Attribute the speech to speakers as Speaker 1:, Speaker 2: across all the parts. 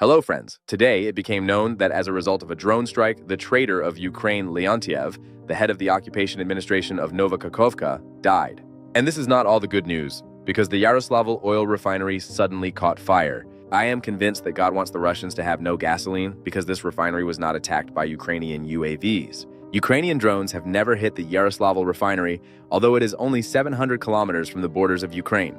Speaker 1: Hello, friends. Today, it became known that as a result of a drone strike, the traitor of Ukraine, Leontiev, the head of the occupation administration of Novakhovka, died. And this is not all the good news, because the Yaroslavl oil refinery suddenly caught fire. I am convinced that God wants the Russians to have no gasoline because this refinery was not attacked by Ukrainian UAVs. Ukrainian drones have never hit the Yaroslavl refinery, although it is only 700 kilometers from the borders of Ukraine.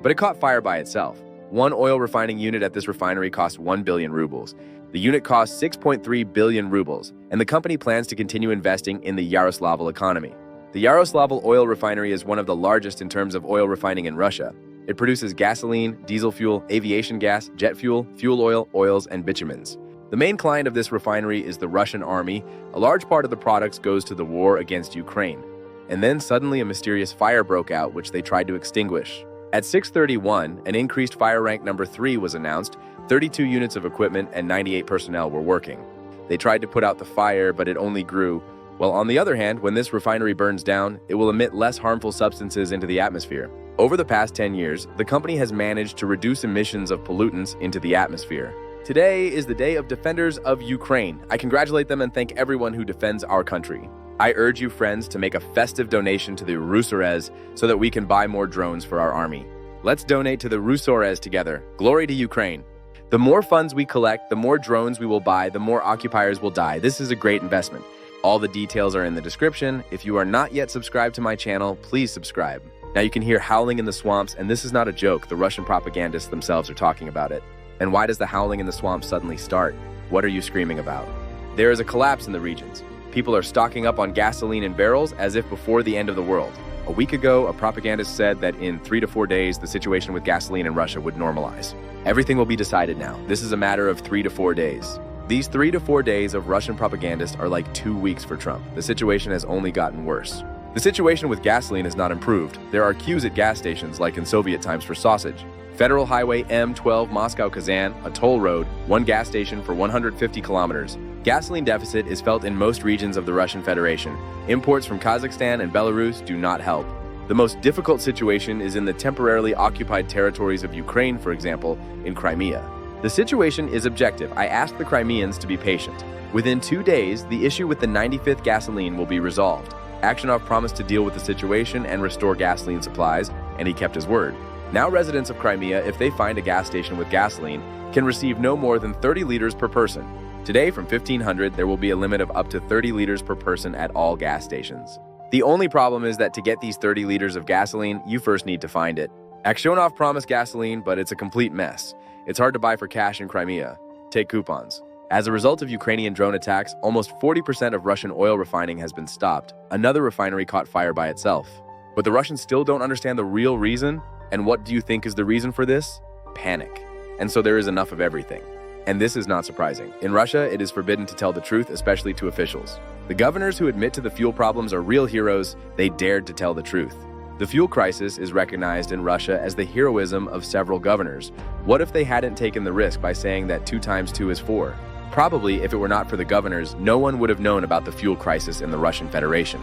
Speaker 1: But it caught fire by itself. One oil refining unit at this refinery cost 1 billion rubles. The unit cost 6.3 billion rubles, and the company plans to continue investing in the Yaroslavl economy. The Yaroslavl oil refinery is one of the largest in terms of oil refining in Russia. It produces gasoline, diesel fuel, aviation gas, jet fuel, fuel oil, oils, and bitumens. The main client of this refinery is the Russian army. A large part of the products goes to the war against Ukraine. And then suddenly a mysterious fire broke out, which they tried to extinguish. At 6:31, an increased fire rank number 3 was announced. 32 units of equipment and 98 personnel were working. They tried to put out the fire, but it only grew. While on the other hand, when this refinery burns down, it will emit less harmful substances into the atmosphere. Over the past 10 years, the company has managed to reduce emissions of pollutants into the atmosphere. Today is the Day of Defenders of Ukraine. I congratulate them and thank everyone who defends our country. I urge you, friends, to make a festive donation to the Rusores so that we can buy more drones for our army. Let's donate to the Rusores together. Glory to Ukraine. The more funds we collect, the more drones we will buy, the more occupiers will die. This is a great investment. All the details are in the description. If you are not yet subscribed to my channel, please subscribe. Now you can hear howling in the swamps, and this is not a joke. The Russian propagandists themselves are talking about it. And why does the howling in the swamps suddenly start? What are you screaming about? There is a collapse in the regions. People are stocking up on gasoline in barrels as if before the end of the world. A week ago, a propagandist said that in 3 to 4 days, the situation with gasoline in Russia would normalize. Everything will be decided now. This is a matter of 3 to 4 days. These 3 to 4 days of Russian propagandists are like 2 weeks for Trump. The situation has only gotten worse. The situation with gasoline has not improved. There are queues at gas stations like in Soviet times for sausage. Federal Highway M12 Moscow-Kazan, a toll road, one gas station for 150 kilometers. Gasoline deficit is felt in most regions of the Russian Federation. Imports from Kazakhstan and Belarus do not help. The most difficult situation is in the temporarily occupied territories of Ukraine, for example, in Crimea. The situation is objective. I asked the Crimeans to be patient. Within 2 days, the issue with the 95th gasoline will be resolved. Aksionov promised to deal with the situation and restore gasoline supplies, and he kept his word. Now residents of Crimea, if they find a gas station with gasoline, can receive no more than 30 liters per person. Today, from 1500, there will be a limit of up to 30 liters per person at all gas stations. The only problem is that to get these 30 liters of gasoline, you first need to find it. Aksionov promised gasoline, but it's a complete mess. It's hard to buy for cash in Crimea. Take coupons. As a result of Ukrainian drone attacks, almost 40% of Russian oil refining has been stopped. Another refinery caught fire by itself. But the Russians still don't understand the real reason. And what do you think is the reason for this? Panic. And so there is enough of everything. And this is not surprising. In Russia, it is forbidden to tell the truth, especially to officials. The governors who admit to the fuel problems are real heroes. They dared to tell the truth. The fuel crisis is recognized in Russia as the heroism of several governors. What if they hadn't taken the risk by saying that 2 times 2 is 4? Probably, if it were not for the governors, no one would have known about the fuel crisis in the Russian Federation.